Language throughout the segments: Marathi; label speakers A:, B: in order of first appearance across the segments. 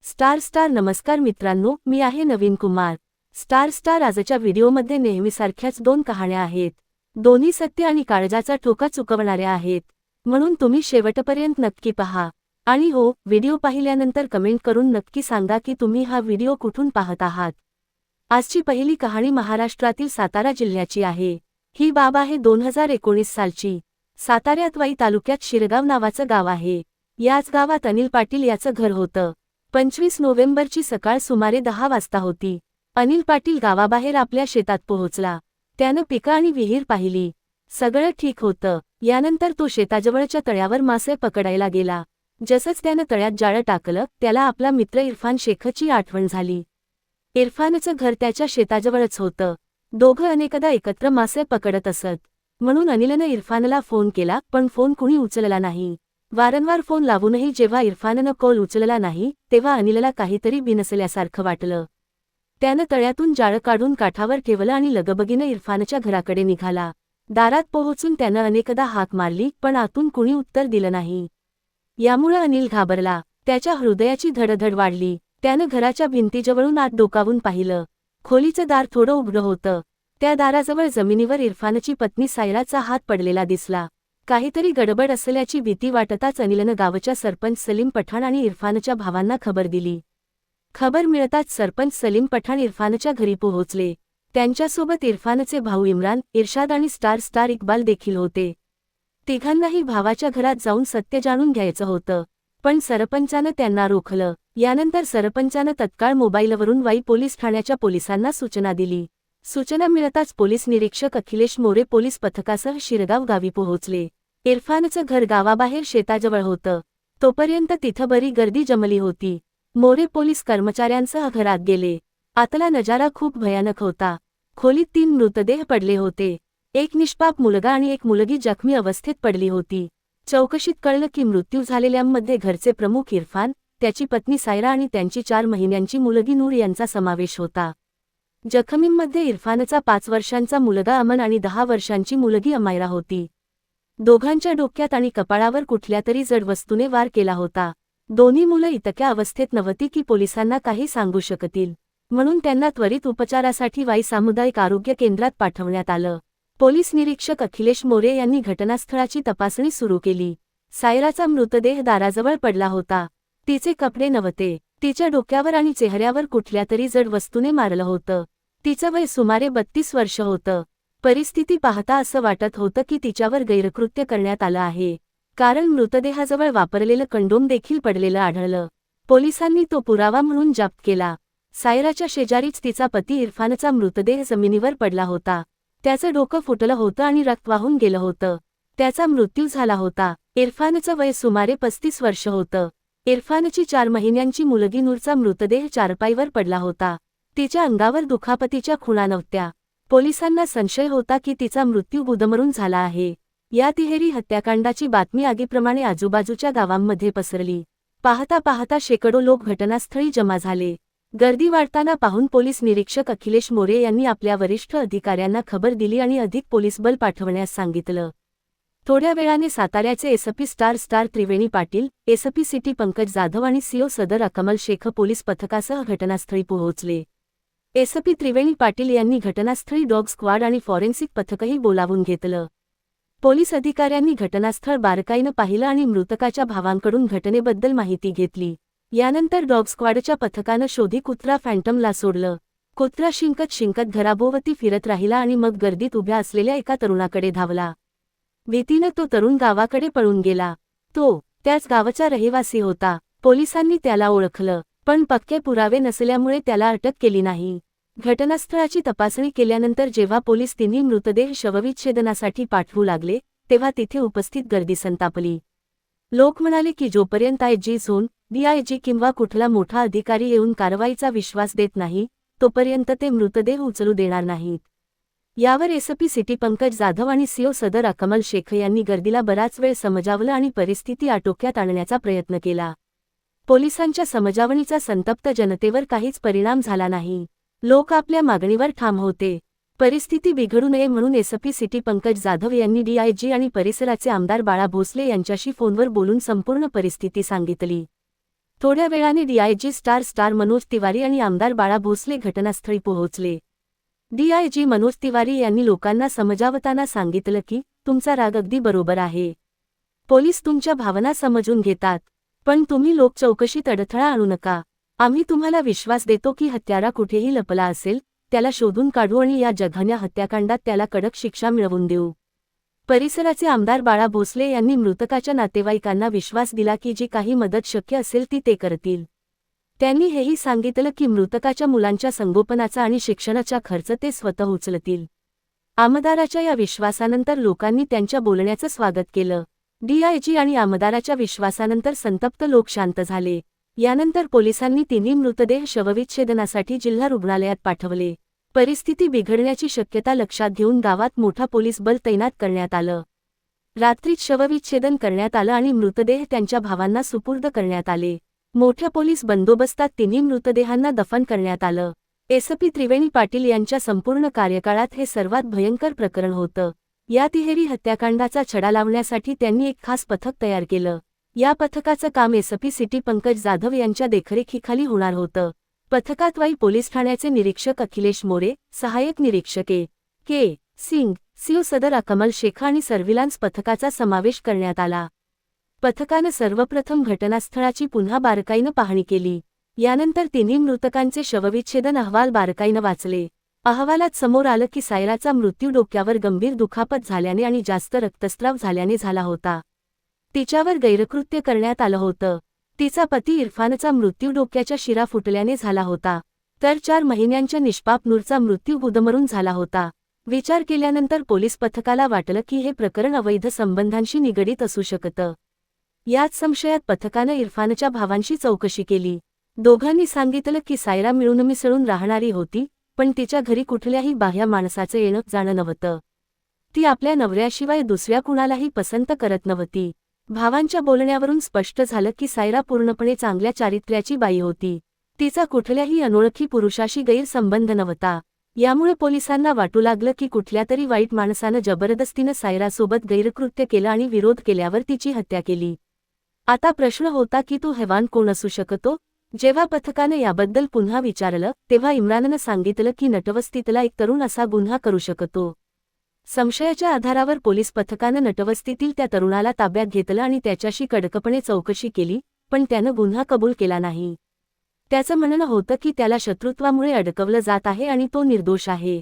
A: स्टार नमस्कार मित्रांनो, मी आहे नवीन कुमार। स्टार आजच्या व्हिडिओमध्ये नेहमीसारख्याच दोन कहाण्या आहेत। दोन्ही सत्य आणि काळजाचा ठोका चुकवणाऱ्या आहेत, म्हणून तुम्ही शेवटपर्यंत नक्की पहा। आणि हो, व्हिडिओ पाहिल्यानंतर कमेंट करून नक्की सांगा की तुम्ही हा व्हिडिओ कुठून पाहत आहात। आजची पहिली कहाणी महाराष्ट्रातील सातारा जिल्ह्याची आहे। ही बाब आहे 2019 सालची। साताऱ्यात वाई तालुक्यात शिरगाव नावाचं गाव आहे। याच गावात अनिल पाटील याचं घर होतं। 25 नोव्हेंबरची सकाळ सुमारे 10 वाजता होती। अनिल पाटील गावाबाहेर आपल्या शेतात पोहोचला। त्यानं पिकं आणि विहीर पाहिली। सगळं ठीक होतं। यानंतर तो शेताजवळच्या तळ्यावर मासे पकडायला गेला। जसंच त्यानं तळ्यात जाळं टाकलं, त्याला आपला मित्र इरफान शेखची आठवण झाली। इरफानचं घर त्याच्या शेताजवळच होतं। दोघं अनेकदा एकत्र मासे पकडत असत, म्हणून अनिलनं इरफानला फोन केला, पण फोन कुणी उचलला नाही। वारंवार फोन लावूनही जेव्हा इरफाननं कॉल उचलला नाही, तेव्हा अनिलला काहीतरी बिनसल्यासारखं वाटलं। त्यानं तळ्यातून जाळं काढून काठावर ठेवलं आणि लगबगीनं इरफानच्या घराकडे निघाला। दारात पोहोचून त्यानं अनेकदा हाक मारली, पण आतून कुणी उत्तर दिलं नाही। यामुळं अनिल घाबरला। त्याच्या हृदयाची धडधड वाढली। त्यानं घराच्या भिंतीजवळून आत डोकावून पाहिलं। खोलीचं दार थोडं उघडं होतं। त्या दाराजवळ जमिनीवर इरफानची पत्नी सायराचा हात पडलेला दिसला। काहीतरी गडबड असल्याची भीती वाटताच अनिलनं गावच्या सरपंच सलीम पठाण आणि इरफानच्या भावांना खबर दिली। खबर मिळताच सरपंच सलीम पठाण इरफानच्या घरी पोहोचले। त्यांच्यासोबत इरफानचे भाऊ इम्रान, इर्शाद आणि स्टार इक्बाल देखील होते। तिघांनाही भावाच्या घरात जाऊन सत्य जाणून घ्यायचं होतं, पण सरपंचानं त्यांना रोखलं। यानंतर सरपंचानं तत्काळ मोबाईलवरून वाई पोलीस ठाण्याच्या पोलिसांना सूचना दिली। सूचना मिळताच पोलीस निरीक्षक अखिलेश मोरे पोलीस पथकासह शिरगाव गावी पोहोचले। इरफानचं घर गावाबाहेर शेताजवळ होतं। तोपर्यंत तिथं बरी गर्दी जमली होती। मोरे पोलीस कर्मचाऱ्यांसह घरात गेले। आतला नजारा खूप भयानक होता। खोलीत 3 मृतदेह पडले होते। एक निष्पाप मुलगा आणि एक मुलगी जखमी अवस्थेत पडली होती। चौकशीत कळलं की मृत्यू झालेल्यांमध्ये घरचे प्रमुख इरफान, त्याची पत्नी सायरा आणि त्यांची 4 महिन्यांची मुलगी नूर यांचा समावेश होता। जखमींमध्ये इरफानचा 5 वर्षांचा मुलगा अमन आणि 10 वर्षांची मुलगी अमायरा होती। दोघांच्या डोक्यात आणि कपाळावर कुठल्यातरी जड वस्तूने वार केला होता। दोन्ही मुलं इतक्या अवस्थेत नव्हती की पोलिसांना काही सांगू शकतील, म्हणून त्यांना त्वरित उपचारासाठी वाई सामुदायिक आरोग्य केंद्रात पाठवण्यात आलं। पोलीस निरीक्षक अखिलेश मोरे यांनी घटनास्थळाची तपासणी सुरू केली। सायराचा मृतदेह दाराजवळ पडला होता। तिचे कपडे नव्हते। तिच्या डोक्यावर आणि चेहऱ्यावर कुठल्यातरी जड वस्तूने मारलं होतं। तिचं वय सुमारे 32 वर्ष होतं। परिस्थिती पाहता असं वाटत होतं की तिच्यावर गैरकृत्य करण्यात आलं आहे, कारण मृतदेहाजवळ वापरलेलं कंडोम देखील पडलेलं आढळलं। पोलिसांनी तो पुरावा म्हणून जप्त केला। सायराच्या शेजारीच तिचा पती इरफानचा मृतदेह जमिनीवर पडला होता। त्याचं डोकं फुटलं होतं आणि रक्त वाहून गेलं होतं। त्याचा मृत्यू झाला होता। इरफानचं वय सुमारे 35 वर्ष होतं। इरफानची 4 महिन्यांची मुलगी नूरचा मृतदेह चारपाईवर पडला होता। तिच्या अंगावर दुखापतीच्या खुणा नव्हत्या। पोलिसांना संशय होता की तिचा मृत्यू गुदमरून झाला आहे। या तिहेरी हत्याकांडाची बातमी आगीप्रमाणे आजूबाजूच्या गावांमध्ये पसरली। पाहता शेकडो लोक घटनास्थळी जमा झाले। गर्दी वाढताना पाहून पोलीस निरीक्षक अखिलेश मोरे यांनी आपल्या वरिष्ठ अधिकाऱ्यांना खबर दिली आणि अधिक पोलीस बल पाठवण्यास सांगितलं। थोड्या वेळाने साताऱ्याचे एसपी स्टार त्रिवेणी पाटील, एसपी सिटी पंकज जाधव आणि सीओ सदर अकमल शेख पोलीस पथकासह घटनास्थळी पोहोचले। एसपी त्रिवेणी पाटील यांनी घटनास्थळी डॉग स्क्वॉड आणि फॉरेन्सिक पथकही बोलावून घेतलं। पोलीस अधिकाऱ्यांनी घटनास्थळ बारकाईनं पाहिलं आणि मृतकाच्या भावांकडून घटनेबद्दल माहिती घेतली। यानंतर डॉग स्क्वॉडच्या पथकानं शोधी कुत्रा फॅन्टमला सोडलं। कुत्रा शिंकत घराभोवती फिरत राहिला आणि मग गर्दीत उभ्या असलेल्या एका तरुणाकडे धावला। भीतीनं तो तरुण गावाकडे पळून गेला। तो त्याच गावाचा रहिवासी होता। पोलिसांनी त्याला ओळखलं, पण पक्के पुरावे नसल्यामुळे त्याला अटक केली नाही। घटनास्थळाची तपासणी केल्यानंतर जेव्हा पोलीस तिन्ही मृतदेह शवविच्छेदनासाठी पाठवू लागले, तेव्हा तिथे उपस्थित गर्दी संतापली। लोक म्हणाले की जोपर्यंत आयजी झोन, डीआयजी किंवा कुठला मोठा अधिकारी येऊन कारवाईचा विश्वास देत नाही, तोपर्यंत ते मृतदेह उचलू देणार नाहीत। यावर एसपी सिटी पंकज जाधव आणि सीओ सदर अकमल शेख यांनी गर्दीला बराच वेळ समजावलं आणि परिस्थिती आटोक्यात आणण्याचा प्रयत्न केला। पोलिसांच्या समजावणीचा संतप्त जनतेवर काहीच परिणाम झाला नाही। लोक आपल्या मागणीवर ठाम होते। परिस्थिती बिघडू नये म्हणून एसपी सिटी पंकज जाधव यांनी डीआयजी आणि परिसराचे आमदार बाळा भोसले यांच्याशी फोनवर बोलून संपूर्ण परिस्थिती सांगितली। थोड्या वेळाने डीआयजी स्टार मनोज तिवारी आणि आमदार बाळा भोसले घटनास्थळी पोहोचले। डीआयजी मनोज तिवारी यांनी लोकांना समजावताना सांगितलं की तुमचा राग अगदी बरोबर आहे। पोलीस तुमच्या भावना समजून घेतात, पण तुम्ही लोक चौकशीत अडथळा आणू नका। आम्ही तुम्हाला विश्वास देतो की हत्यारा कुठेही लपला असेल, त्याला शोधून काढू आणि या जघन्य हत्याकांडात त्याला कडक शिक्षा मिळवून देऊ। परिसराचे आमदार बाळा भोसले यांनी मृतकाच्या नातेवाईकांना विश्वास दिला की जी काही मदत शक्य असेल ती ते करतील। त्यांनी हेही सांगितलं की मृतकाच्या मुलांच्या संगोपनाचा आणि शिक्षणाचा खर्च ते स्वतः उचलतील। आमदाराच्या या विश्वासानंतर लोकांनी त्यांच्या बोलण्याचं स्वागत केलं। डीआयजी आणि आमदाराच्या विश्वासानंतर संतप्त लोक शांत झाले। यानंतर पोलिसांनी तिन्ही मृतदेह शवविच्छेदनासाठी जिल्हा रुग्णालयात पाठवले। परिस्थिती बिघडण्याची शक्यता लक्षात घेऊन गावात मोठा पोलीस बल तैनात करण्यात आलं। रात्रीच शवविच्छेदन करण्यात आलं आणि मृतदेह त्यांच्या भावांना सुपूर्द करण्यात आले। मोठ्या पोलीस बंदोबस्तात तिन्ही मृतदेहांना दफन करण्यात आलं। एसपी त्रिवेणी पाटील यांच्या संपूर्ण कार्यकाळात हे सर्वात भयंकर प्रकरण होतं। या तिहेरी हत्याकांडाचा छडा लावण्यासाठी त्यांनी एक खास पथक तयार केलं। या पथकाचं काम एसपी सिटी पंकज जाधव यांच्या देखरेखीखाली होणार होतं। पथकात वाई पोलीस ठाण्याचे निरीक्षक अखिलेश मोरे, सहाय्यक निरीक्षक के सिंग, सीओ सदर कमल शेख आणि सर्व्हिलान्स पथकाचा समावेश करण्यात आला। पथकानं सर्वप्रथम घटनास्थळाची पुन्हा बारकाईनं पाहणी केली। यानंतर तिन्ही मृतकांचे शवविच्छेदन अहवाल बारकाईनं वाचले। अहवालात समोर आलं की सायराचा मृत्यू डोक्यावर गंभीर दुखापत झाल्याने आणि जास्त रक्तस्राव झाल्याने झाला होता। तिच्यावर गैरकृत्य करण्यात आलं होतं। तिचा पती इरफानचा मृत्यू डोक्याच्या शिरा फुटल्याने झाला होता, तर 4 महिन्यांच्या निष्पाप नूरचा मृत्यू गुदमरून झाला होता। विचार केल्यानंतर पोलीस पथकाला वाटलं की हे प्रकरण अवैध संबंधांशी निगडीत असू शकतं। याच संशयात पथकानं इरफानच्या भावांशी चौकशी केली। दोघांनी सांगितलं की सायरा मिळून मिसळून राहणारी होती, पण तिच्या घरी कुठल्याही बाह्य माणसाचं येणं जाणं नव्हतं। ती आपल्या नवऱ्याशिवाय दुसऱ्या कुणालाही पसंत करत नव्हती। भावांच्या बोलण्यावरून स्पष्ट झालं की सायरा पूर्णपणे चांगल्या चारित्र्याची बाई होती। तिचा कुठल्याही अनोळखी पुरुषाशी गैरसंबंध नव्हता। यामुळे पोलिसांना वाटू लागलं की कुठल्यातरी वाईट माणसानं जबरदस्तीनं सायरासोबत गैरकृत्य केलं आणि विरोध केल्यावर तिची हत्या केली। आता प्रश्न होता की तो हैवान कोण असू शकतो? जेव्हा पथकानं याबद्दल पुन्हा विचारलं, तेव्हा इम्राननं सांगितलं की नटवस्तीतला एक तरुण असा गुन्हा करू शकतो। संशयाच्या आधारावर पोलीस पथकानं नटवस्तीतील त्या तरुणाला ताब्यात घेतलं आणि त्याच्याशी कडकपणे चौकशी केली, पण त्यानं गुन्हा कबूल केला नाही। त्याचं म्हणणं होतं की त्याला शत्रुत्वामुळे अडकवलं जात आहे आणि तो निर्दोष आहे।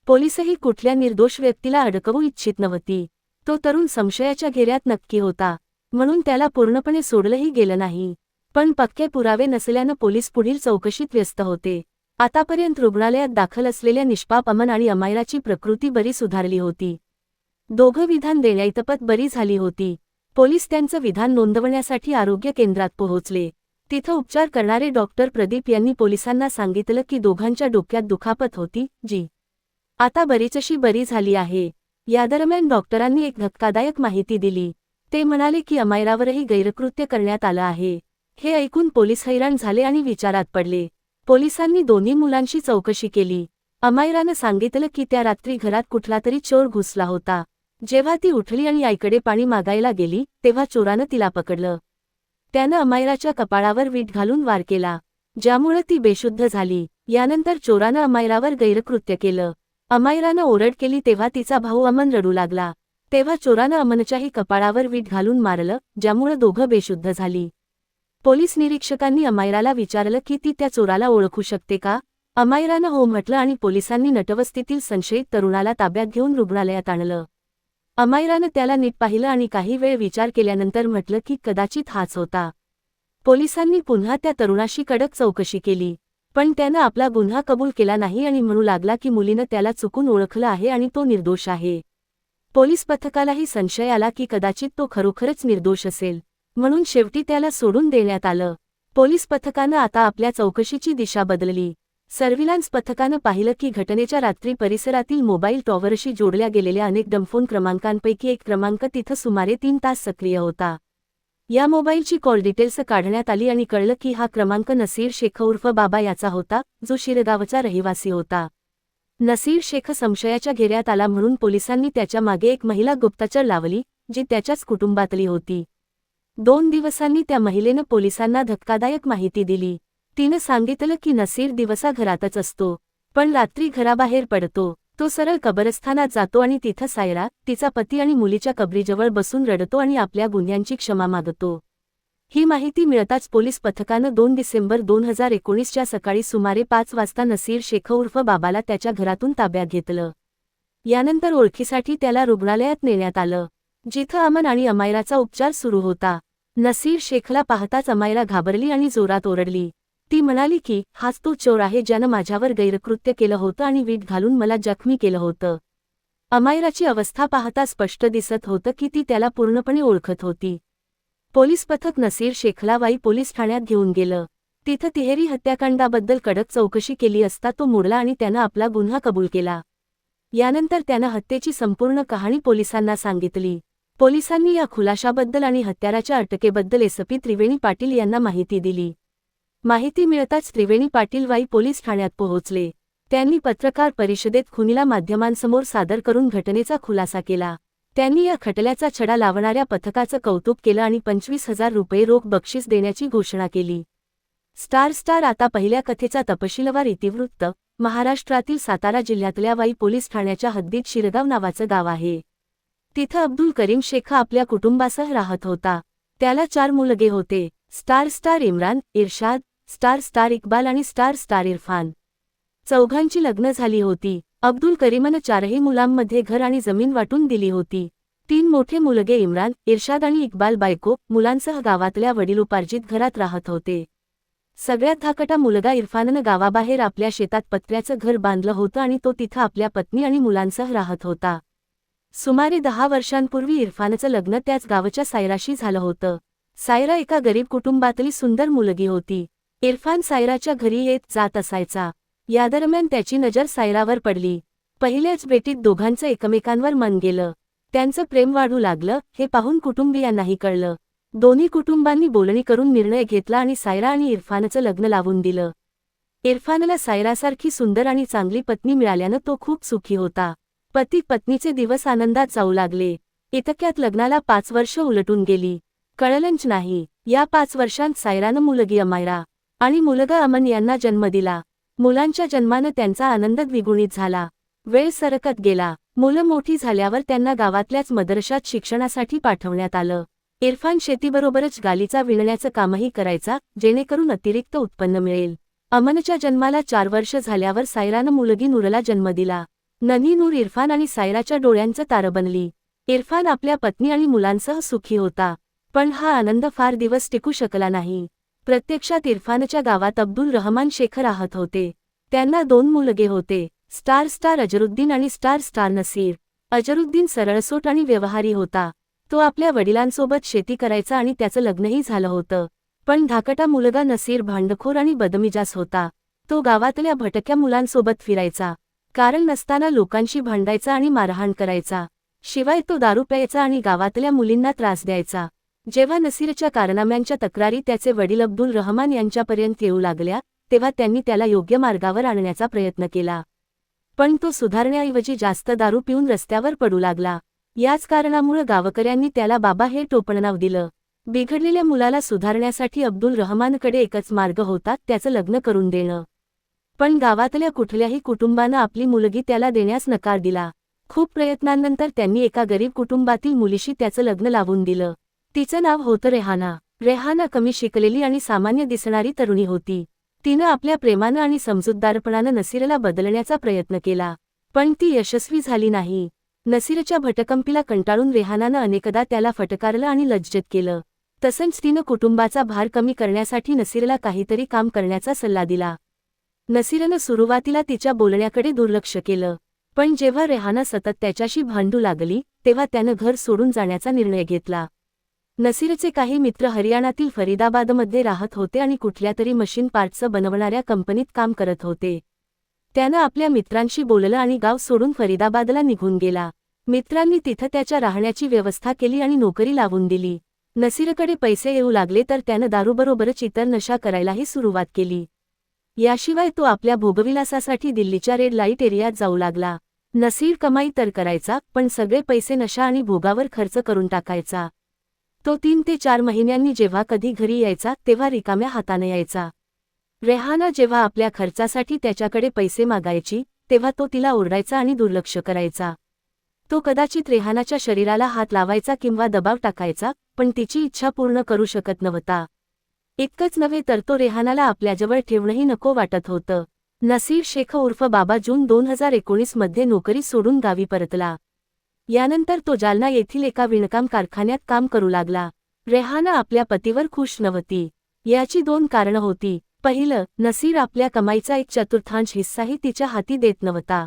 A: पोलिसही कुठल्या निर्दोष व्यक्तीला अडकवू इच्छित नव्हती। तो तरुण संशयाच्या घेऱ्यात नक्की होता, म्हणून त्याला पूर्णपणे सोडलंही गेलं नाही। पण पक्के पुरावे नसल्यानं पोलीस पुढील चौकशीत व्यस्त होते। आतापर्यंत रुग्णालयात दाखल असलेल्या निष्पाप अमन आणि अमायराची प्रकृती बरी सुधारली होती। दोघं विधान देण्याइतपत बरी झाली होती। पोलीस त्यांचं विधान नोंदवण्यासाठी आरोग्य केंद्रात पोहोचले। तिथं उपचार करणारे डॉक्टर प्रदीप यांनी पोलिसांना सांगितलं की दोघांच्या डोक्यात दुखापत होती, जी आता बरीचशी बरी झाली आहे। यादरम्यान डॉक्टरांनी एक धक्कादायक माहिती दिली। ते म्हणाले की अमायरावरही गैरकृत्य करण्यात आलं आहे। हे ऐकून पोलीस हैराण झाले आणि विचारात पडले। पोलिसांनी दोन्ही मुलांशी चौकशी केली। अमायरानं सांगितलं की त्या रात्री घरात कुठलातरी चोर घुसला होता। जेव्हा ती उठली आणि आईकडे पाणी मागायला गेली, तेव्हा चोरानं तिला पकडलं। त्यानं अमायराच्या कपाळावर वीट घालून वार केला, ज्यामुळे ती बेशुद्ध झाली। यानंतर चोरानं अमायरावर गैरकृत्य केलं। अमायरानं ओरड केली तेव्हा तिचा भाऊ अमन रडू लागला। तेव्हा चोरानं अमनच्याही कपाळावर वीट घालून मारलं, ज्यामुळे दोघं बेशुद्ध झाली। पोलीस निरीक्षकांनी अमायराला विचारलं की ती त्या चोराला ओळखू शकते का? अमायरानं हो म्हटलं आणि पोलिसांनी नटवस्तीतील संशयित तरुणाला ताब्यात घेऊन रुग्णालयात आणलं। अमायरानं त्याला नीट पाहिलं आणि काही वेळ विचार केल्यानंतर म्हटलं की कदाचित हाच होता। पोलिसांनी पुन्हा त्या तरुणाशी कडक चौकशी केली, पण त्यानं आपला गुन्हा कबूल केला नाही आणि म्हणू लागला की मुलीनं त्याला चुकून ओळखलं आहे आणि तो निर्दोष आहे। पोलीस पथकालाही संशय आला की कदाचित तो खरोखरच निर्दोष असेल, म्हणून शेवटी त्याला सोडून देण्यात आलं। पोलीस पथकानं आता आपल्या चौकशीची दिशा बदलली। सर्व्हिलान्स पथकानं पाहिलं की घटनेच्या रात्री परिसरातील मोबाईल टॉवरशी जोडल्या गेलेल्या अनेक डमफोन क्रमांकांपैकी एक क्रमांक तिथं सुमारे 3 तास सक्रिय होता। या मोबाईलची कॉल डिटेल्स काढण्यात आली आणि कळलं की हा क्रमांक नसीर शेख उर्फ बाबा याचा होता, जो शिरगावचा रहिवासी होता। नसीर शेख संशयाच्या घेऱ्यात आला म्हणून पोलिसांनी त्याच्या मागे एक महिला गुप्तचर लावली, जी त्याच्याच कुटुंबातली होती। 2 दिवसांनी त्या महिलेनं पोलिसांना धक्कादायक माहिती दिली. तिनं सांगितलं की नसीर दिवसा घरातच असतो, पण रात्री घराबाहेर पडतो. तो सरळ कबरस्थानात जातो आणि तिथं सायरा, तिचा पती आणि मुलीच्या कबरीजवळ बसून रडतो आणि आपल्या गुन्ह्यांची क्षमा मागतो. ही माहिती मिळताच पोलीस पथकानं 2 डिसेंबर 2019च्या सकाळी सुमारे 5 वाजता नसीर शेख उर्फ बाबाला त्याच्या घरातून ताब्यात घेतलं. यानंतर ओळखीसाठी त्याला रुग्णालयात नेण्यात आलं, जिथं अमन आणि अमायराचा उपचार सुरू होता. नसीर शेखला पाहताच अमायरा घाबरली आणि जोरात ओरडली. ती म्हणाली की हाच तो चोर आहे ज्यानं माझ्यावर गैरकृत्य केलं होतं आणि वीट घालून मला जखमी केलं होतं. अमायराची अवस्था पाहता स्पष्ट दिसत होतं की ती त्याला पूर्णपणे ओळखत होती. पोलीस पथक नसीर शेखला वाई पोलीस ठाण्यात घेऊन गेलं. तिथं तिहेरी हत्याकांडाबद्दल कडक चौकशी केली असता तो मुडला आणि त्यानं आपला गुन्हा कबूल केला. यानंतर त्यानं हत्येची संपूर्ण कहाणी पोलिसांना सांगितली. पोलिसांनी या खुलाशाबद्दल आणि हत्याराच्या अटकेबद्दल एसपी त्रिवेणी पाटील यांना माहिती दिली. माहिती मिळताच त्रिवेणी पाटील वाई पोलीस ठाण्यात पोहोचले. त्यांनी पत्रकार परिषदेत खुनीला माध्यमांसमोर सादर करून घटनेचा खुलासा केला. त्यांनी या खटल्याचा छडा लावणाऱ्या पथकाचं कौतुक केलं आणि 25,000 रुपये रोख बक्षीस देण्याची घोषणा केली. स्टार आता पहिल्या कथेचा तपशीलवार इतिवृत्त. महाराष्ट्रातील सातारा जिल्ह्यातल्या वाई पोलीस ठाण्याच्या हद्दीत शिरगाव नावाचं गाव आहे. तिथं अब्दुल करीम शेख आपल्या कुटुंबासह राहत होता. त्याला 4 मुलगे होते. स्टार इम्रान, इर्शाद, स्टार इक्बाल आणि स्टार इरफान. चौघांची लग्न झाली होती. अब्दुल करीमनं 4ही मुलांमध्ये घर आणि जमीन वाटून दिली होती. 3 मोठे मुलगे इम्रान, इर्शाद आणि इक्बाल बायको, मुलांसह गावातल्या वडिलोपार्जित घरात राहत होते. सगळ्यात धाकटा मुलगा इरफाननं गावाबाहेर आपल्या शेतात पत्र्याचं घर बांधलं होतं आणि तो तिथं आपल्या पत्नी आणि मुलांसह राहत होता. सुमारे 10 वर्षांपूर्वी इरफानचं लग्न त्याच गावच्या सायराशी झालं होतं. सायरा एका गरीब कुटुंबातली सुंदर मुलगी होती. इरफान सायराच्या घरी येत जात असायचा. यादरम्यान त्याची नजर सायरावर पडली. पहिल्याच भेटीत दोघांचं एकमेकांवर मन गेलं. त्यांचं प्रेम वाढू लागलं. हे पाहून कुटुंबियांनाही कळलं. दोन्ही कुटुंबांनी बोलणी करून निर्णय घेतला आणि सायरा आणि इरफानचं लग्न लावून दिलं. इरफानला सायरासारखी सुंदर आणि चांगली पत्नी मिळाल्यानं तो खूप सुखी होता. पती पत्नीचे दिवस आनंदात जाऊ लागले. इतक्यात लग्नाला 5 वर्ष उलटून गेली. कळलंच नाही. या 5 वर्षांत सायरानं मुलगी अमायरा आणि मुलगा अमन यांना जन्म दिला. मुलांच्या जन्मानं त्यांचा आनंद द्विगुणित झाला. वेळ सरकत गेला. मुलं मोठी झाल्यावर त्यांना गावातल्याच मदरशात शिक्षणासाठी पाठवण्यात आलं. इरफान शेतीबरोबरच गालीचा विणण्याचं कामही करायचा, जेणेकरून अतिरिक्त उत्पन्न मिळेल. अमनच्या जन्माला 4 वर्ष झाल्यावर सायरानं मुलगी नूरला जन्म दिला. नन्ही नूर इरफान आणि सायराच्या डोळ्यांचं तारं बनली. इरफान आपल्या पत्नी आणि मुलांसह सुखी होता. पण हा आनंद फार दिवस टिकू शकला नाही. प्रत्यक्षात इरफानच्या गावात अब्दुल रहमान शेख राहत होते. त्यांना 2 मुलगे होते. स्टार अजरुद्दीन आणि स्टार नसीर. अजरुद्दीन सरळसोट आणि व्यवहारी होता. तो आपल्या वडिलांसोबत शेती करायचा आणि त्याचं लग्नही झालं होतं. पण धाकटा मुलगा नसीर भांडखोर आणि बदमिजाज होता. तो गावातल्या भटक्या मुलांसोबत फिरायचा. कारण नसताना लोकांशी भांडायचा आणि मारहाण करायचा. शिवाय तो दारू प्यायचा आणि गावातल्या मुलींना त्रास द्यायचा. जेव्हा नसीरच्या कारनाम्यांच्या तक्रारी त्याचे वडील अब्दुल रहमान यांच्यापर्यंत येऊ लागल्या, तेव्हा त्यांनी त्याला योग्य मार्गावर आणण्याचा प्रयत्न केला. पण तो सुधारण्याऐवजी जास्त दारू पिऊन रस्त्यावर पडू लागला. याच कारणामुळे गावकऱ्यांनी त्याला बाबा हे टोपणनाव दिलं. बिघडलेल्या मुलाला सुधारण्यासाठी अब्दुल रहमानकडे एकच मार्ग होता, त्याचं लग्न करून देणं. पण गावातल्या कुठल्याही कुटुंबानं आपली मुलगी त्याला देण्यास नकार दिला. खूप प्रयत्नांनंतर त्यांनी एका गरीब कुटुंबातील मुलीशी त्याचं लग्न लावून दिलं. तिचं नाव होतं रेहाना. रेहाना कमी शिकलेली आणि सामान्य दिसणारी तरुणी होती. तिनं आपल्या प्रेमानं आणि समजूतदारपणानं नसीरला बदलण्याचा प्रयत्न केला. पण ती यशस्वी झाली नाही. नसीरच्या भटकंपीला कंटाळून रेहानानं अनेकदा त्याला फटकारलं आणि लज्जत केलं. तसंच तिनं कुटुंबाचा भार कमी करण्यासाठी नसीरला काहीतरी काम करण्याचा सल्ला दिला. नसीरनं सुरुवातीला तिच्या बोलण्याकडे दुर्लक्ष केलं. पण जेव्हा रेहाना सतत त्याच्याशी भांडू लागली, तेव्हा त्यानं घर सोडून जाण्याचा निर्णय घेतला. नसीरचे काही मित्र हरियाणातील फरीदाबादमध्ये राहत होते आणि कुठल्यातरी मशीन पार्ट्स बनवणाऱ्या कंपनीत काम करत होते. त्यानं आपल्या मित्रांशी बोललं आणि गाव सोडून फरीदाबादला निघून गेला. मित्रांनी तिथं त्याच्या राहण्याची व्यवस्था केली आणि नोकरी लावून दिली. नसीरकडे पैसे येऊ लागले तर त्यानं दारूबरोबरच इतर नशा करायलाही सुरुवात केली. याशिवाय तो आपल्या भोगविलासासाठी दिल्लीच्या रेड लाईट एरियात जाऊ लागला. नसीर कमाई तर करायचा, पण सगळे पैसे नशा आणि भोगावर खर्च करून टाकायचा. तो 3 ते 4 महिन्यांनी जेव्हा कधी घरी यायचा तेव्हा रिकाम्या हाताने यायचा. रेहाना जेव्हा आपल्या खर्चासाठी त्याच्याकडे पैसे मागायची तेव्हा तो तिला ओरडायचा आणि दुर्लक्ष करायचा. तो कदाचित रेहानाच्या शरीराला हात लावायचा किंवा दबाव टाकायचा, पण तिची इच्छा पूर्ण करू शकत नव्हता. इतकंच नव्हे तर तो रेहानाला आपल्याजवळ ठेवणंही नको वाटत होतं. नसीर शेख उर्फ बाबा जून 2019 मध्ये नोकरी सोडून गावी परतला. यानंतर तो जालना येथील एका विणकाम कारखान्यात काम करू लागला. रेहाना आपल्या पतीवर खुश नव्हती. याची 2 कारणं होती. पहिलं, नसीर आपल्या कमाईचा 1/4 हिस्साही तिच्या हाती देत नव्हता.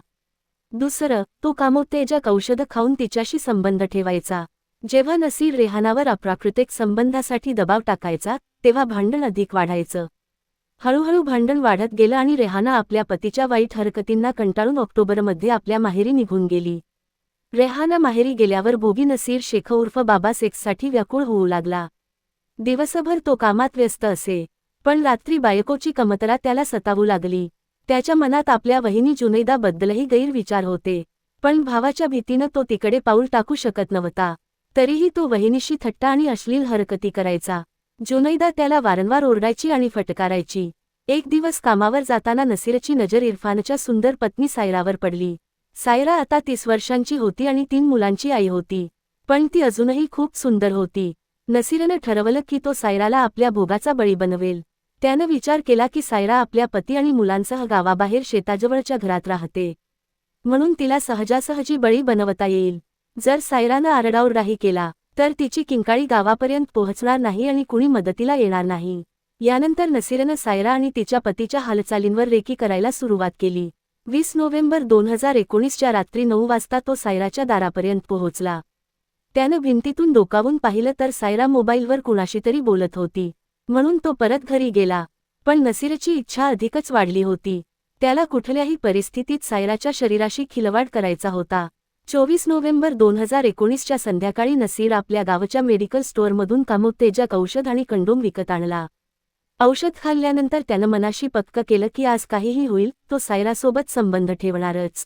A: दुसरं, तो कामोत्तेजक औषधं खाऊन तिच्याशी संबंध ठेवायचा. जेव्हा नसीर रेहानावर अप्राकृतिक संबंधासाठी दबाव टाकायचा तेव्हा भांडण अधिक वाढायचं. हळूहळू भांडण वाढत गेलं आणि रेहाना आपल्या पतीच्या वाईट हरकतींना कंटाळून ऑक्टोबरमध्ये आपल्या माहेरी निघून गेली. रेहाना माहेरी गेल्यावर भोगी नसीर शेख उर्फ बाबा सेक्ससाठी व्याकुळ होऊ लागला. दिवसभर तो कामात व्यस्त असे, पण रात्री बायकोची कमतरा त्याला सतावू लागली. त्याच्या मनात आपल्या वहिनी जुनैदाबद्दलही गैरविचार होते, पण भावाच्या भीतीनं तो तिकडे पाऊल टाकू शकत नव्हता. तरीही तो वहिनीशी थट्टा आणि अश्लील हरकती करायचा. जुनैदा त्याला वारंवार ओरडायची आणि फटकारायची. एक दिवस कामावर जाताना नसीरची नजर इरफानच्या सुंदर पत्नी सायरावर पडली. सायरा आता 30 वर्षांची होती आणि 3 मुलांची आई होती, पण ती अजूनही खूप सुंदर होती. नसीरनं ठरवलं की तो सायराला आपल्या भोगाचा बळी बनवेल. त्यानं विचार केला की सायरा आपल्या पती आणि मुलांसह गावाबाहेर शेताजवळच्या घरात राहते, म्हणून तिला सहजासहजी बळी बनवता येईल. जर सायरानं आरडाओरडाही केला तर तिची किंकाळी गावापर्यंत पोहोचणार नाही आणि कुणी मदतीला येणार नाही. यानंतर नसीरनं सायरा आणि तिच्या पतीच्या हालचालींवर रेकी करायला सुरुवात केली. 20 नोव्हेंबर 2019च्या रात्री 9 वाजता तो सायराच्या दारापर्यंत पोहोचला. त्यानं भिंतीतून डोकावून पाहिलं तर सायरा मोबाईलवर कुणाशी तरी बोलत होती, म्हणून तो परत घरी गेला. पण नसीरची इच्छा अधिकच वाढली होती. त्याला कुठल्याही परिस्थितीत सायराच्या शरीराशी खिलवाड करायचा होता. 24 नोव्हेंबर 2019च्या संध्याकाळी नसीर आपल्या गावच्या मेडिकल स्टोअरमधून कामोत्तेजक औषध आणि कंडोम विकत आणला. औषध खाल्ल्यानंतर त्यानं मनाशी पक्क केलं की आज काहीही होईल, तो सायरासोबत संबंध ठेवणारच.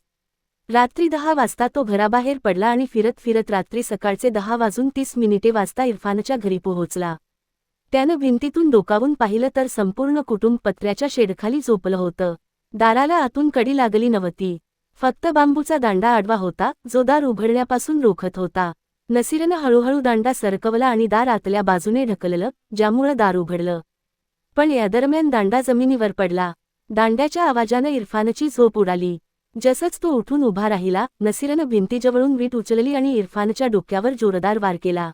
A: रात्री 10 वाजता तो घराबाहेर पडला आणि फिरत फिरत रात्री सकाळचे 10:30 वाजता इरफानच्या घरी पोहोचला. त्यानं भिंतीतून डोकावून पाहिलं तर संपूर्ण कुटुंब पत्र्याच्या शेडखाली झोपलं होतं. दाराला आतून कडी लागली नव्हती, फक्त बांबूचा दांडा आडवा होता जो दार उघडण्यापासून रोखत होता. नसीरनं हळूहळू दांडा सरकवला आणि दार आतल्या बाजूने ढकललं, ज्यामुळं दार उघडलं. पण यादरम्यान दांडा जमिनीवर पडला. दांड्याच्या आवाजानं इरफानची झोप उडाली. जसंच तो उठून उभा राहिला, नसीरनं भिंतीजवळून वीट उचलली आणि इरफानच्या डोक्यावर जोरदार वार केला.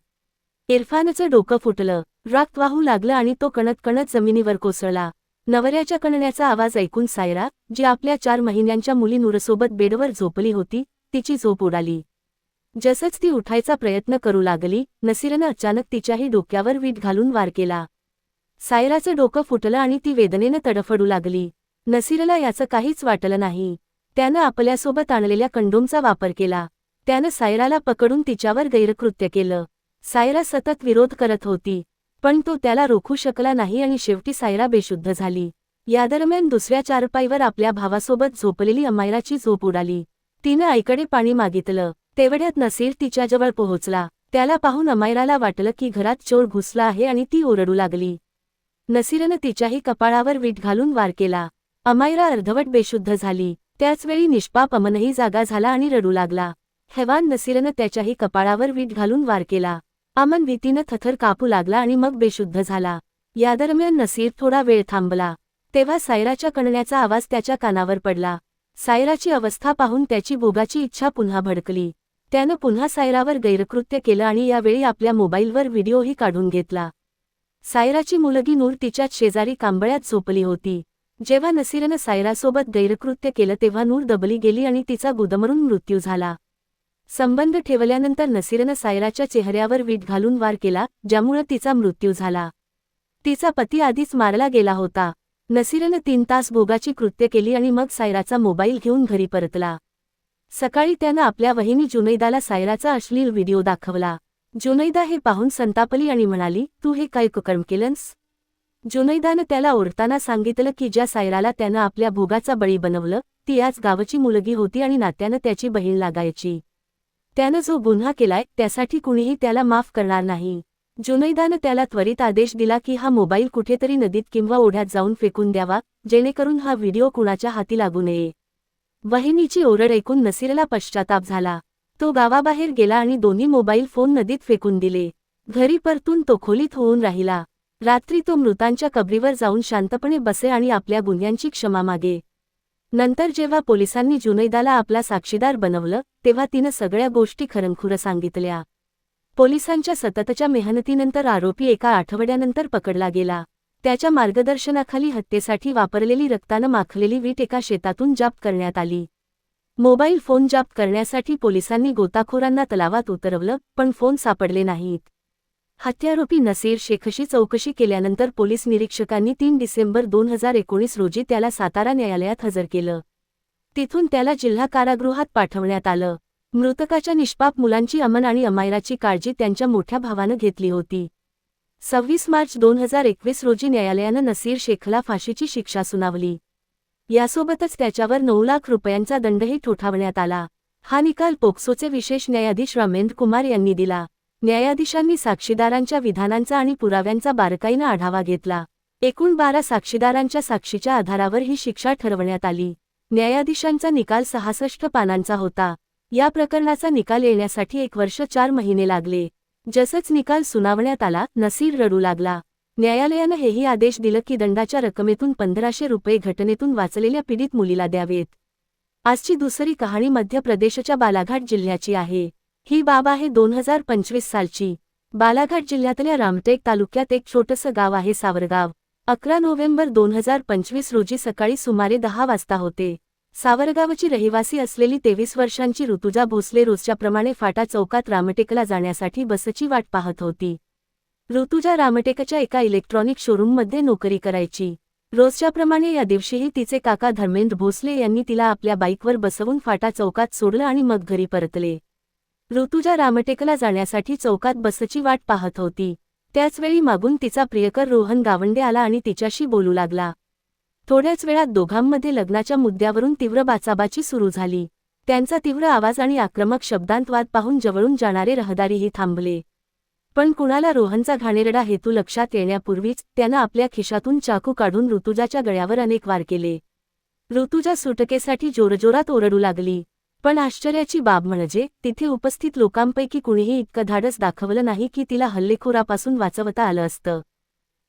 A: इरफानचं डोकं फुटलं, रक्त वाहू लागलं आणि तो कणत कणत जमिनीवर कोसळला. नवऱ्याच्या कणण्याचा आवाज ऐकून सायरा, जी आपल्या 4 महिन्यांच्या मुली नूरसोबत बेडवर झोपली होती, तिची झोप उडाली. जसंच ती उठायचा प्रयत्न करू लागली, नसीरनं अचानक तिच्याही डोक्यावर वीट घालून वार केला. सायराचं डोकं फुटलं आणि ती वेदनेनं तडफडू लागली. नसीरला याचं काहीच वाटलं नाही. त्यानं आपल्यासोबत आणलेल्या कंडोमचा वापर केला. त्यानं सायराला पकडून तिच्यावर गैरकृत्य केलं. सायरा सतत विरोध करत होती, पण तो त्याला रोखू शकला नाही आणि शेवटी सायरा बेशुद्ध झाली. यादरम्यान दुसऱ्या चारपाईवर आपल्या भावासोबत झोपलेली अमायराची झोप उडाली. तिनं आईकडे पाणी मागितलं. तेवढ्यात नसीर तिच्याजवळ पोहोचला. त्याला पाहून अमायराला वाटलं की घरात चोर घुसला आहे आणि ती ओरडू लागली. नसीरनं तिच्याही कपाळावर वीट घालून वार केला. अमायरा अर्धवट बेशुद्ध झाली. त्याचवेळी निष्पाप अमनही जागा झाला आणि रडू लागला. हैवान नसीरनं त्याच्याही कपाळावर वीट घालून वार केला. अमन भीतीनं थरथर कापू लागला आणि मग बेशुद्ध झाला. यादरम्यान नसीर थोडा वेळ थांबला. तेव्हा सायराच्या कणण्याचा आवाज त्याच्या कानावर पडला. सायराची अवस्था पाहून त्याची भोगाची इच्छा पुन्हा भडकली. त्यानं पुन्हा सायरावर गैरकृत्य केलं आणि यावेळी आपल्या मोबाईलवर व्हिडिओही काढून घेतला. सायराची मुलगी नूर तिच्याच शेजारी कांबळ्यात झोपली होती. जेव्हा नसीरनं सायरासोबत गैरकृत्य केलं तेव्हा नूर दबली गेली आणि तिचा गुदमरून मृत्यू झाला. संबंध ठेवल्यानंतर नसीरनं सायराच्या चेहऱ्यावर वीट घालून वार केला, ज्यामुळे तिचा मृत्यू झाला. तिचा पती आधीच मारला गेला होता. नसीरनं 3 तास भोगाची कृत्य केली आणि मग सायराचा मोबाईल घेऊन घरी परतला. सकाळी त्यानं आपल्या वहिनी जुनैदाला सायराचा अश्लील व्हिडिओ दाखवला. जुनैदा हे पाहून संतापली आणि म्हणाली, तू हे काय कुकर्म केलंस? जुनैदानं त्याला ओरडताना सांगितलं की ज्या सायराला त्यानं आपल्या भोगाचा बळी बनवलं ती याच गावची मुलगी होती आणि नात्यानं त्याची बहीण लागायची. त्यानं जो गुन्हा केलाय त्यासाठी कुणीही त्याला माफ करणार नाही. जुनैदानं त्याला त्वरित आदेश दिला की हा मोबाईल कुठेतरी नदीत किंवा ओढ्यात जाऊन फेकून द्यावा, जेणेकरून हा व्हिडिओ कुणाच्या हाती लागू नये. वहिनीची ओरड ऐकून नसीरला पश्चाताप झाला. तो गावाबाहेर गेला आणि दोन्ही मोबाईल फोन नदीत फेकून दिले. घरी परतून तो खोलीत होऊन राहिला. रात्री तो मृतांच्या कबरीवर जाऊन शांतपणे बसे आणि आपल्या गुन्ह्यांची क्षमा मागे. नंतर जेव्हा पोलिसांनी जुनैदाला आपला साक्षीदार बनवलं, तेव्हा तिनं सगळ्या गोष्टी खरंखुरं सांगितल्या. पोलिसांच्या सततच्या मेहनतीनंतर आरोपी एका आठवड्यानंतर पकडला गेला. त्याच्या मार्गदर्शनाखाली हत्येसाठी वापरलेली रक्तानं माखलेली वीट एका शेतातून जप्त करण्यात आली. मोबाईल फोन जप्त करण्यासाठी पोलिसांनी गोताखोरांना तलावात उतरवलं, पण फोन सापडले नाहीत. हत्यारोपी नसीर शेखशी चौकशी केल्यानंतर पोलीस निरीक्षकांनी 3 डिसेंबर 2019 रोजी त्याला सातारा न्यायालयात हजर केलं. तिथून त्याला जिल्हा कारागृहात पाठवण्यात आलं. मृतकाच्या निष्पाप मुलांची अमन आणि अमायराची काळजी त्यांच्या मोठ्या भावानं घेतली होती. 26 मार्च 2021 रोजी न्यायालयानं नसीर शेखला फाशीची शिक्षा सुनावली. यासोबतच त्याच्यावर 9 लाख रुपयांचा दंडही ठोठावण्यात आला. हा निकाल पोक्सोचे विशेष न्यायाधीश रामेंद्र कुमार यांनी दिला. न्यायाधीशांनी साक्षीदारांच्या विधानांचा आणि पुराव्यांचा बारकाईनं आढावा घेतला. एकूण 12 साक्षीदारांच्या साक्षीच्या आधारावर ही शिक्षा ठरवण्यात आली. न्यायाधीशांचा निकाल 66 पानांचा होता. या प्रकरणाचा निकाल येण्यासाठी 1 वर्ष 4 महिने लागले. जसंच निकाल सुनावण्यात आला, नसीर रडू लागला. न्यायालयानं हेही आदेश दिलं की दंडाच्या रकमेतून 1500 रुपये घटनेतून वाचलेल्या पीडित मुलीला द्यावेत. आजची दुसरी कहाणी मध्य प्रदेशच्या बालाघाट जिल्ह्याची आहे. ही बाब आहे 2025 सालची. बालाघाट जिल्ह्यातल्या रामटेक तालुक्यात एक छोटंसं गाव आहे सावरगाव. 11 नोव्हेंबर 2025 रोजी सकाळी सुमारे 10 वाजता होते. सावरगावची रहिवासी असलेली 23 वर्षांची ऋतुजा भोसले रोजच्याप्रमाणे फाटा चौकात रामटेकला जाण्यासाठी बसची वाट पाहत होती. ऋतुजा रामटेकच्या एका इलेक्ट्रॉनिक शोरूममध्ये नोकरी करायची. रोजच्याप्रमाणे या दिवशीही तिचे काका धर्मेंद्र भोसले यांनी तिला आपल्या बाईकवर बसवून फाटा चौकात सोडलं आणि मग घरी परतले. ऋतुजा रामटेकला जाण्यासाठी चौकात बसची वाट पाहत होती. त्याचवेळी मागून तिचा प्रियकर रोहन गावंडे आला आणि तिच्याशी बोलू लागला. थोड्याच वेळात दोघांमध्ये लग्नाच्या मुद्द्यावरून तीव्र बाचाबाची सुरू झाली. त्यांचा तीव्र आवाज आणि आक्रमक शब्दांत वाद पाहून जवळून जाणारे रहदारीही थांबले. पण कुणाला रोहनचा घाणेरडा हेतू लक्षात येण्यापूर्वीच त्यानं आपल्या खिशातून चाकू काढून ऋतुजाच्या गळ्यावर अनेक वार केले. ऋतुजा सुटकेसाठी जोरजोरात ओरडू लागली. पण आश्चर्याची बाब म्हणजे तिथे उपस्थित लोकांपैकी कुणीही इतकं धाडस दाखवलं नाही की तिला हल्लेखोरापासून वाचवता आलं असतं.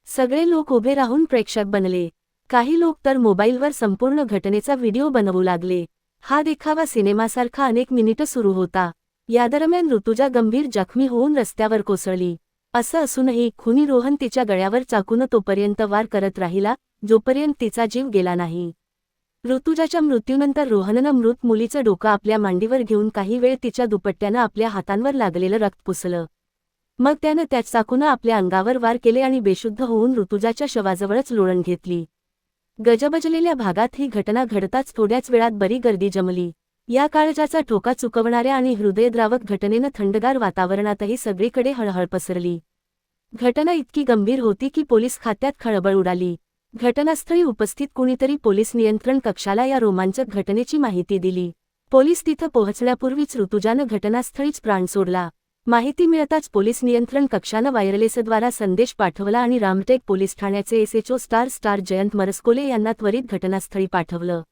A: सगळे लोक उभे राहून प्रेक्षक बनले. काही लोक तर मोबाईलवर संपूर्ण घटनेचा व्हिडिओ बनवू लागले. हा देखावा सिनेमासारखा अनेक मिनिटं सुरू होता. यादरम्यान ऋतुजा गंभीर जखमी होऊन रस्त्यावर कोसळली. असं असूनही खुनी रोहन तिच्या गळ्यावर चाकूनं तोपर्यंत वार करत राहिला, जोपर्यंत तिचा जीव गेला नाही. ऋतुजाच्या मृत्यूनंतर रोहननं मृत मुलीचं डोकं आपल्या मांडीवर घेऊन काही वेळ तिच्या दुपट्ट्यानं आपल्या हातांवर लागलेलं रक्त पुसलं. मग त्यानं त्याच चाकूनं आपल्या अंगावर वार केले आणि बेशुद्ध होऊन ऋतुजाच्या शवाजवळच लोळण घेतली. गजबजलेल्या भागात ही घटना घडताच थोड्याच वेळात बरी गर्दी जमली. या काळजाचा ठोका चुकवणाऱ्या आणि हृदयद्रावक घटनेनं थंडगार वातावरणातही सगळीकडे हळहळ पसरली. घटना इतकी गंभीर होती की पोलीस खात्यात खळबळ उडाली. घटनास्थळी उपस्थित कुणीतरी पोलीस नियंत्रण कक्षाला या रोमांचक घटनेची माहिती दिली. पोलीस तिथं पोहोचण्यापूर्वीच ऋतुजानं घटनास्थळीच प्राण सोडला. माहिती मिळताच पोलीस नियंत्रण कक्षानं वायरलेसद्वारा संदेश पाठवला आणि रामटेक पोलीस ठाण्याचे एसएचओ स्टार जयंत मरस्कोले यांना त्वरित घटनास्थळी पाठवलं.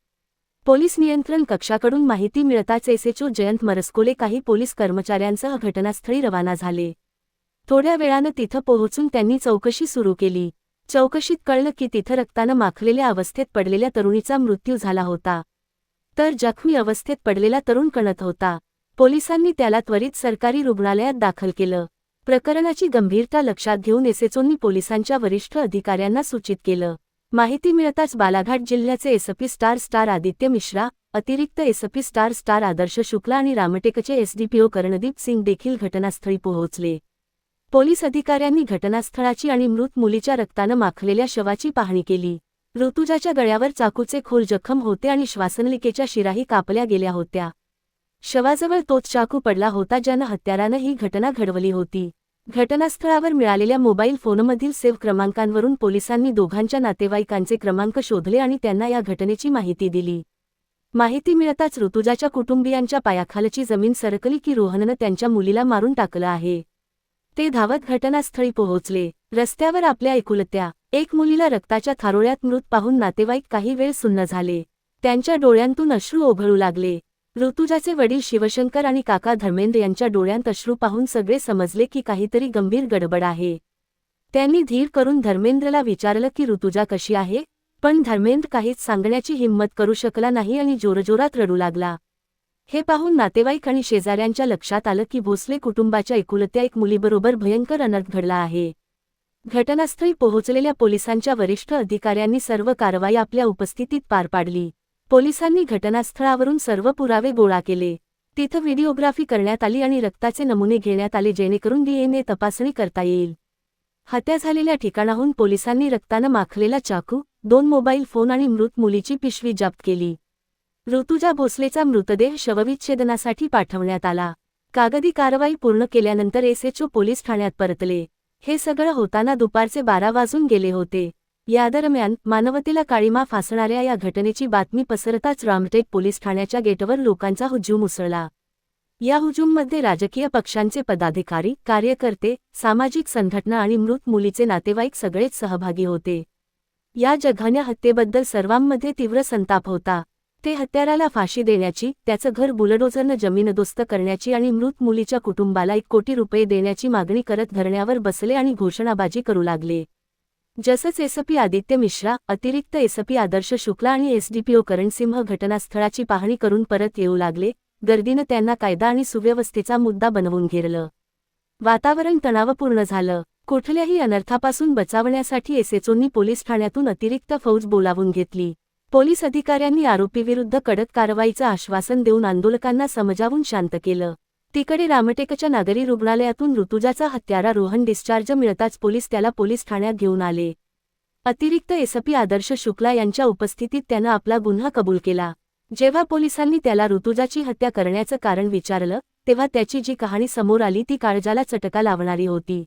A: पोलीस नियंत्रण कक्षाकडून माहिती मिळताच एसएचओ जयंत मरस्कोले काही पोलीस कर्मचाऱ्यांसह घटनास्थळी रवाना झाले. थोड्या वेळानं तिथं पोहोचून त्यांनी चौकशी सुरू केली. चौकशीत कळलं की तिथं रक्तानं माखलेल्या अवस्थेत पडलेल्या तरुणीचा मृत्यू झाला होता. तर जखमी अवस्थेत पडलेला तरुण कणत होता. पोलिसांनी त्याला त्वरित सरकारी रुग्णालयात दाखल केलं. प्रकरणाची गंभीरता लक्षात घेऊन एसएचओंनी पोलिसांच्या वरिष्ठ अधिकाऱ्यांना सूचित केलं. माहिती मिळताच बालाघाट जिल्ह्याचे एसपी स्टार आदित्य मिश्रा, अतिरिक्त एसपी स्टार आदर्श शुक्ला आणि रामटेकचे एसडीपीओ कर्णदीप सिंग देखील घटनास्थळी पोहोचले. पोलीस अधिकाऱ्यांनी घटनास्थळाची आणि मृत मुलीच्या रक्तानं माखलेल्या शवाची पाहणी केली. ऋतुजाच्या गळ्यावर चाकूचे खोल जखम होते आणि श्वासनलिकेच्या शिराही कापल्या गेल्या होत्या. शवाजवळ तोच चाकू पडला होता ज्यानं हत्यारानं ही घटना घडवली होती. घटनास्थळावर मिळालेल्या मोबाईल फोनमधील सेव्ह क्रमांकांवरून पोलिसांनी दोघांच्या नातेवाईकांचे क्रमांक शोधले आणि त्यांना या घटनेची माहिती दिली. माहिती मिळताच ऋतुजाच्या कुटुंबियांच्या पायाखालची जमीन सरकली की रोहननं त्यांच्या मुलीला मारून टाकलं आहे. ते धावत घटनास्थळी पोहोचले. रस्त्यावर आपल्या एकुलत्या एक मुलीला रक्ताच्या थारोळ्यात मृत पाहून नातेवाईक काही वेळ सुन्न झाले. त्यांच्या डोळ्यांतून अश्रू ओघळू लागले. ऋतुजाचे वडील शिवशंकर आणि काका धर्मेंद्र यांच्या डोळ्यांत अश्रू पाहून सगळे समजले की काहीतरी गंभीर गडबड आहे. त्यांनी धीर करून धर्मेंद्रला विचारलं की ऋतुजा कशी आहे, पण धर्मेंद्र काहीच सांगण्याची हिंमत करू शकला नाही आणि जोरजोरात रडू लागला. हे पाहून नातेवाईक आणि शेजाऱ्यांच्या लक्षात आलं की भोसले कुटुंबाच्या एकुलत्या एक मुलीबरोबर भयंकर अनर्थ घडला आहे. घटनास्थळी पोहोचलेल्या पोलिसांच्या वरिष्ठ अधिकाऱ्यांनी सर्व कारवाई आपल्या उपस्थितीत पार पाडली. पोलिसांनी घटनास्थळावरून सर्व पुरावे गोळा केले. तिथं व्हिडिओग्राफी करण्यात आली आणि रक्ताचे नमुने घेण्यात आले जेणेकरून DNA तपासणी करता येईल. हत्या झालेल्या ठिकाणाहून पोलिसांनी रक्तानं माखलेला चाकू, 2 मोबाईल फोन आणि मृत मुलीची पिशवी जप्त केली. ऋतुजा भोसलेचा मृतदेह शवविच्छेदनासाठी पाठवण्यात आला. कागदी कारवाई पूर्ण केल्यानंतर SHO पोलीस ठाण्यात परतले. हे सगळं होताना दुपारचे 12 वाजून गेले होते. या दरम्यान मानवतेला काळिमा फासणाऱ्या या घटनेची बातमी पसरताच रामटेक पोलीस ठाण्याच्या गेटवर लोकांचा हुजूम उसळला. या हुजूममध्ये राजकीय पक्षांचे पदाधिकारी, कार्यकर्ते, सामाजिक संघटना आणि मृत मुलीचे नातेवाईक सगळेच सहभागी होते. या जघन्य हत्येबद्दल सर्वांमध्ये तीव्र संताप होता. ते हत्याराला फाशी देण्याची, त्याचं घर बुलडोझरनं जमीनदोस्त करण्याची आणि मृत मुलीच्या कुटुंबाला 1 कोटी रुपये देण्याची मागणी करत धरण्यावर बसले आणि घोषणाबाजी करू लागले. जसंच SP आदित्य मिश्रा, अतिरिक्त SP आदर्श शुक्ला आणि SDPO करणसिंह घटनास्थळाची पाहणी करून परत येऊ लागले, गर्दीनं त्यांना कायदा आणि सुव्यवस्थेचा मुद्दा बनवून घेरलं. वातावरण तणावपूर्ण झालं. कुठल्याही अनर्थापासून बचावण्यासाठी SHOंनी पोलीस ठाण्यातून अतिरिक्त फौज बोलावून घेतली. पोलीस अधिकाऱ्यांनी आरोपीविरुद्ध कडक कारवाईचं आश्वासन देऊन आंदोलकांना समजावून शांत केलं. तिकडे रामटेकच्या नागरी रुग्णालयातून ऋतुजाचा हत्यारा रोहन डिस्चार्ज मिळताच पोलीस त्याला पोलीस ठाण्यात घेऊन आले. अतिरिक्त SP आदर्श शुक्ला यांच्या उपस्थितीत त्यानं आपला गुन्हा कबूल केला. जेव्हा पोलिसांनी त्याला ऋतुजाची हत्या करण्याचं कारण विचारलं, तेव्हा त्याची जी कहाणी समोर आली ती काळजाला चटका लावणारी होती.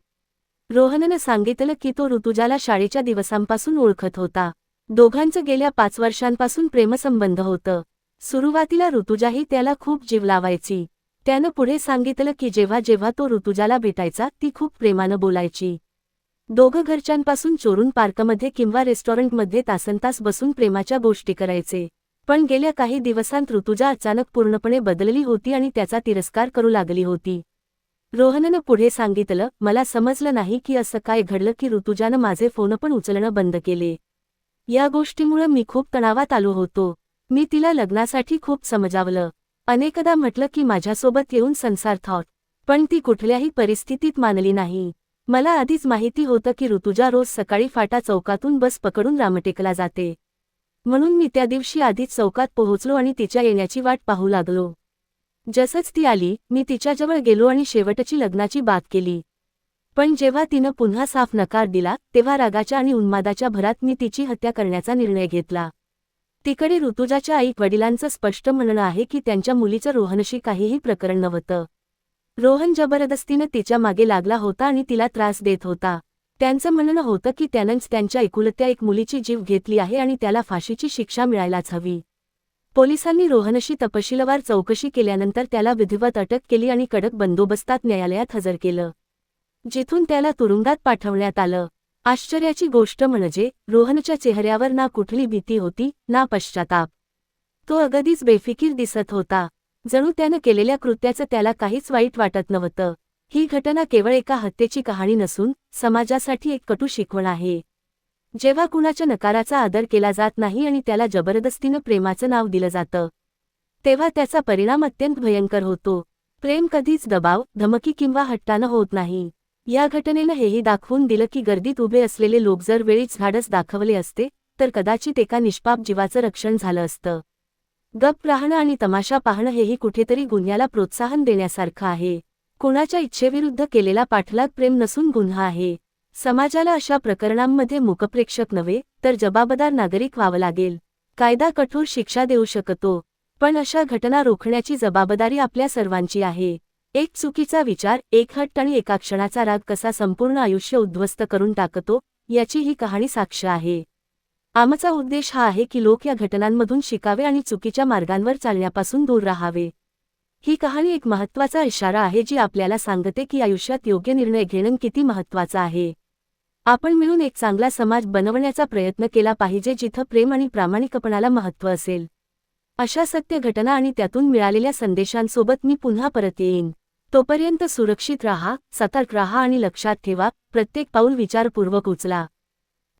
A: रोहननं सांगितलं की तो ऋतुजाला शाळेच्या दिवसांपासून ओळखत होता. दोघांचं गेल्या 5 वर्षांपासून प्रेमसंबंध होतं. सुरुवातीला ऋतुजाही त्याला खूप जीव लावायची. त्यानं पुढे सांगितलं की जेव्हा जेव्हा तो ऋतुजाला भेटायचा ती खूप प्रेमानं बोलायची. दोघं घरच्यांपासून चोरून पार्कमध्ये किंवा रेस्टॉरंटमध्ये तासनतास बसून प्रेमाच्या गोष्टी करायचे. पण गेल्या काही दिवसांत ऋतुजा अचानक पूर्णपणे बदलली होती आणि त्याचा तिरस्कार करू लागली होती. रोहननं पुढे सांगितलं, मला समजलं नाही की असं काय घडलं की ऋतुजानं माझे फोन पण उचलणं बंद केले. या गोष्टीमुळे मी खूप तणावात आलो होतो. मी तिला लग्नासाठी खूप समजावलं. अनेकदा म्हटलं की माझ्यासोबत येऊन संसार थाट, पण ती कुठल्याही परिस्थितीत मानली नाही. मला आधीच माहिती होतं की ऋतुजा रोज सकाळी फाटा चौकातून बस पकडून रामटेकला जाते. म्हणून मी त्या दिवशी आधीच चौकात पोहोचलो आणि तिच्या येण्याची वाट पाहू लागलो. जसंच ती आली, मी तिच्याजवळ गेलो आणि शेवटची लग्नाची बात केली. पण जेव्हा तिनं पुन्हा साफ नकार दिला, तेव्हा रागाच्या आणि उन्मादाच्या भरात मी तिची हत्या करण्याचा निर्णय घेतला. तिकडे ऋतुजाच्या आई-वडिलांचं स्पष्ट म्हणणं आहे की त्यांच्या मुलीचं रोहनशी काहीही प्रकरण नव्हतं. रोहन जबरदस्तीनं तिच्या मागे लागला होता आणि तिला त्रास देत होता. त्यांचं म्हणणं होतं की त्यानंच त्यांच्या एकुलत्या एक मुलीची जीव घेतली आहे आणि त्याला फाशीची शिक्षा मिळायलाच हवी. पोलिसांनी रोहनशी तपशीलवार चौकशी केल्यानंतर त्याला विधिवत अटक केली आणि कडक बंदोबस्तात न्यायालयात हजर केलं, जिथून त्याला तुरुंगात पाठवण्यात आलं. आश्चर्याची गोष्ट म्हणजे रोहनच्या चेहऱ्यावर ना कुठली भीती होती, ना पश्चाताप. तो अगदीच बेफिकीर दिसत होता. जणू त्यानं केलेल्या कृत्याचं त्याला काहीच वाईट वाटत नव्हतं. ही घटना केवळ एका हत्येची कहाणी नसून समाजासाठी एक कटू शिकवण आहे. जेव्हा कुणाच्या नकाराचा आदर केला जात नाही आणि त्याला जबरदस्तीनं प्रेमाचं नाव दिलं जातं, तेव्हा त्याचा परिणाम अत्यंत भयंकर होतो. प्रेम कधीच दबाव, धमकी किंवा हट्टानं होत नाही. या घटनेनं हेही दाखवून दिलं की गर्दीत उभे असलेले लोक जर वेळीच धाडस दाखवले असते, तर कदाचित एका निष्पाप जीवाचं रक्षण झालं असतं. गप्प राहणं आणि तमाशा पाहणं हेही कुठेतरी गुन्ह्याला प्रोत्साहन देण्यासारखं आहे. कुणाच्या इच्छेविरुद्ध केलेला पाठलाग प्रेम नसून गुन्हा आहे. समाजाला अशा प्रकरणांमध्ये मूकप्रेक्षक नव्हे, तर जबाबदार नागरिक व्हावं लागेल. कायदा कठोर शिक्षा देऊ शकतो, पण अशा घटना रोखण्याची जबाबदारी आपल्या सर्वांची आहे. एक चुकीचा विचार, एक हट्ट आणि एका क्षणाचा राग कसा संपूर्ण आयुष्य उद्ध्वस्त करून टाकतो, याची ही कहाणी साक्ष आहे. आमचा उद्देश हा आहे की लोक या घटनांमधून शिकावे आणि चुकीच्या मार्गांवर चालण्यापासून दूर राहावे. ही कहाणी एक महत्त्वाचा इशारा आहे जी आपल्याला सांगते की आयुष्यात योग्य निर्णय घेणं किती महत्त्वाचं आहे. आपण मिळून एक चांगला समाज बनवण्याचा प्रयत्न केला पाहिजे जिथं प्रेम आणि प्रामाणिकपणाला महत्त्व असेल. अशा सत्य घटना आणि त्यातून मिळालेल्या संदेशांसोबत मी पुन्हा परत येईन. तोपर्यंत सुरक्षित राहा, सतर्क राहा आणि लक्षात ठेवा, प्रत्येक पाऊल विचारपूर्वक उचला.